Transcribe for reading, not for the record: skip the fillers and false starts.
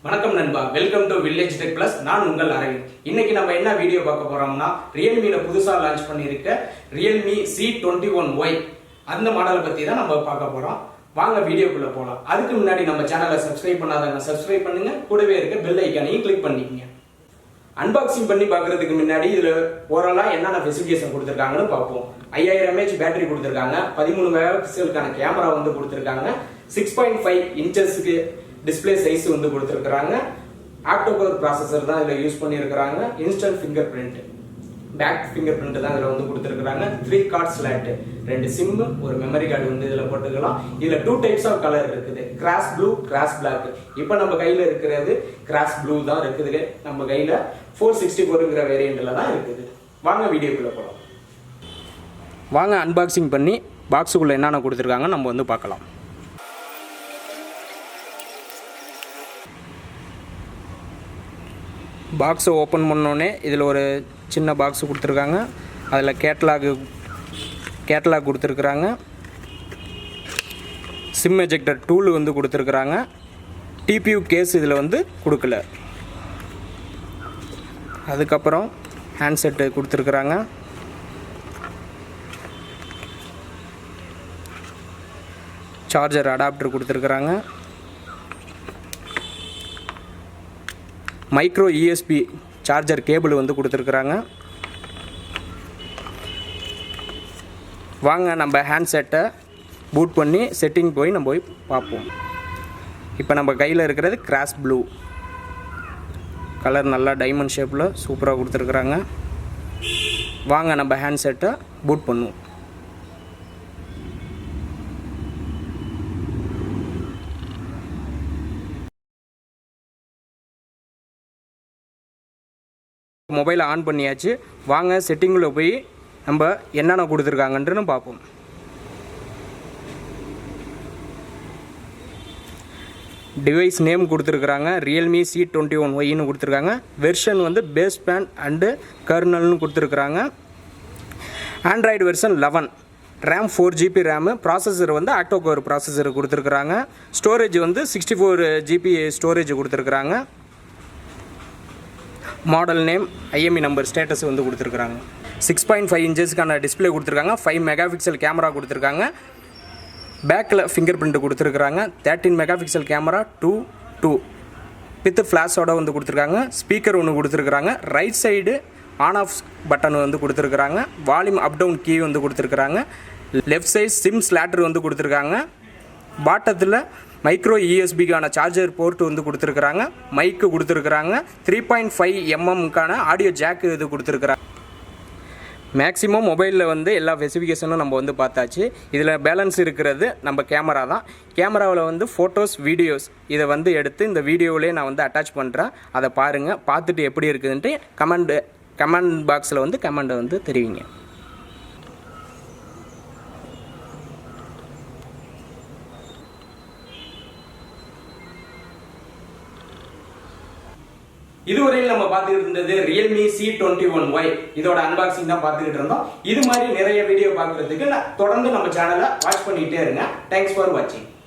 வணக்கம் நண்பா, welcome to village tech plus. நான் உங்கள் அரவிந்த். இன்னைக்கு நம்ம என்ன வீடியோ பார்க்க போறோம்னா, ரியல்மில புதுசா லான்ச் பண்ணியிருக்க ரியல்மி c21y அந்த மாடலை பத்தி தான் நம்ம பார்க்க போறோம். வாங்க வீடியோக்குள்ள போலாம். அதுக்கு முன்னாடி நம்ம சேனலை சப்ஸ்கிரைப் பண்ணாதவங்க சப்ஸ்கிரைப் பண்ணுங்க, கூடவே இருக்க பெல் ஐக்கானையும் கிளிக் பண்ணிக்கங்க. அன்பாக்சிங் பண்ணி பார்க்கறதுக்கு முன்னாடி இதுல ஓவராலா என்னென்ன ஸ்பெசிஃபிகேஷன் கொடுத்துருக்காங்கன்னு பார்ப்போம். 5000 mAh பேட்டரி கொடுத்துருக்காங்க, 13 மெகா பிக்சலுக்கான கேமரா வந்து கொடுத்துருக்காங்க, 6.5 இன்ச்சஸ்க்கு டிஸ்பிளே சைஸ் வந்து கொடுத்துருக்காங்க. ஆக்டோகோர் ப்ராசஸர் தான் இதில் யூஸ் பண்ணியிருக்கிறாங்க. Instant finger print, back finger print தான் இதில் வந்து கொடுத்துருக்காங்க. 3 கார்ட் ஸ்லாட், 2 சிம், ஒரு மெமரி கார்டு வந்து இதில் போட்டுக்கலாம். இதில் 2 டைப்ஸ் ஆஃப் கலர் இருக்குது, கிராஸ் ப்ளூ, கிராஸ் பிளாக். இப்போ நம்ம கையில் இருக்கிறது கிராஸ் ப்ளூ தான் இருக்குது. நம்ம கையில் 464ங்கிற வேரியண்ட்ல தான் இருக்குது. வாங்க வீடியோக்குள்ள போகலாம். வாங்க அன்பாக்சிங் பண்ணி பாக்ஸுக்குள்ளே என்னென்ன கொடுத்துருக்காங்க நம்ம வந்து பார்க்கலாம். பாக்ஸை ஓப்பன் பண்ணோடனே இதில் ஒரு சின்ன பாக்ஸ் கொடுத்துருக்காங்க. அதில் கேட்லாக் கொடுத்துருக்குறாங்க. சிம் எஜெக்டர் டூல் வந்து கொடுத்துருக்குறாங்க. டிபியூ கேஸ் இதில் வந்து கொடுக்கல. அதுக்கப்புறம் ஹேண்ட்செட்டு கொடுத்துருக்குறாங்க. சார்ஜர் அடாப்டர் கொடுத்துருக்குறாங்க. மைக்ரோ யூஎஸ்பி சார்ஜர் கேபிள் வந்து கொடுத்துருக்குறாங்க. வாங்க நம்ம ஹேண்ட்செட்டை பூட் பண்ணி செட்டிங் போய் நம்ம போய் பார்ப்போம். இப்போ நம்ம கையில் இருக்கிறது கிராஸ் ப்ளூ கலர், நல்லா டைமண்ட் ஷேப்பில் சூப்பராக கொடுத்துருக்குறாங்க. வாங்க நம்ம ஹேண்ட்செட்டை பூட் பண்ணுவோம். மொபைலை ஆன் பண்ணியாச்சு. வாங்க செட்டிங்கில் போய் நம்ம என்னென்ன கொடுத்துருக்காங்கன்னு பார்ப்போம். டிவைஸ் நேம் கொடுத்துருக்குறாங்க, ரியல்மி c21yன்னு கொடுத்துருக்காங்க. வெர்ஷன் வந்து பேஸ் பேண்ட் அண்டு கர்னல்னு கொடுத்துருக்குறாங்க. Android version 11, RAM 4GB RAM, processor வந்து ஆக்டோகோர் ப்ராசஸர் கொடுத்துருக்குறாங்க. ஸ்டோரேஜ் வந்து 64GB ஸ்டோரேஜ் கொடுத்துருக்குறாங்க. Model name, IME number, status வந்து கொடுத்துருக்குறாங்க. 6.5 இன்ச்சஸ்க்கான டிஸ்பிளே கொடுத்துருக்காங்க. 5 மெகா பிக்சல் கேமரா கொடுத்துருக்காங்க. பேக்கில் ஃபிங்கர் பிரிண்ட் கொடுத்துருக்குறாங்க. 13 மெகா பிக்சல் கேமரா 2 வித் ஃப்ளாஷோட வந்து கொடுத்துருக்காங்க. ஸ்பீக்கர் ஒன்று கொடுத்துருக்குறாங்க. Right side on off button வந்து கொடுத்துருக்குறாங்க. வால்யூம் அப் டவுன் கீ வந்து கொடுத்துருக்குறாங்க. லெஃப்ட் சைட் சிம் ஸ்லாட்டர் வந்து கொடுத்துருக்காங்க. பாட்டத்தில் மைக்ரோ யூஎஸ்பிக்கான சார்ஜர் போர்ட் வந்து கொடுத்துருக்குறாங்க. மைக்கு கொடுத்துருக்குறாங்க. 3.5 mmக்கான ஆடியோ ஜாக்கு இது கொடுத்துருக்குறாங்க. மேக்ஸிமம் மொபைலில் வந்து எல்லா ஸ்பெசிஃபிகேஷனும் நம்ம வந்து பார்த்தாச்சு. இதில் பேலன்ஸ் இருக்கிறது நம்ம கேமரா தான். கேமராவில் வந்து ஃபோட்டோஸ், வீடியோஸ் இதை வந்து எடுத்து இந்த வீடியோவிலே நான் வந்து அட்டாச் பண்ணுறேன். அதை பாருங்கள். பார்த்துட்டு எப்படி இருக்குதுன்ட்டு கமெண்ட் பாக்ஸில் வந்து கமெண்டை வந்து தெரிவிங்க. இதுவரையில் நம்ம பார்த்துக்கிட்டு இருந்தது ரியல்மி c21y. இதோட அன்பாக்சிங் தான் பார்த்துக்கிட்டு இருந்தோம். இது மாதிரி நிறைய வீடியோ பார்க்கறதுக்கு தொடர்ந்து நம்ம சேனலை வாட்ச் பண்ணிட்டே இருங்க. தேங்க்ஸ் ஃபார் வாட்சிங்.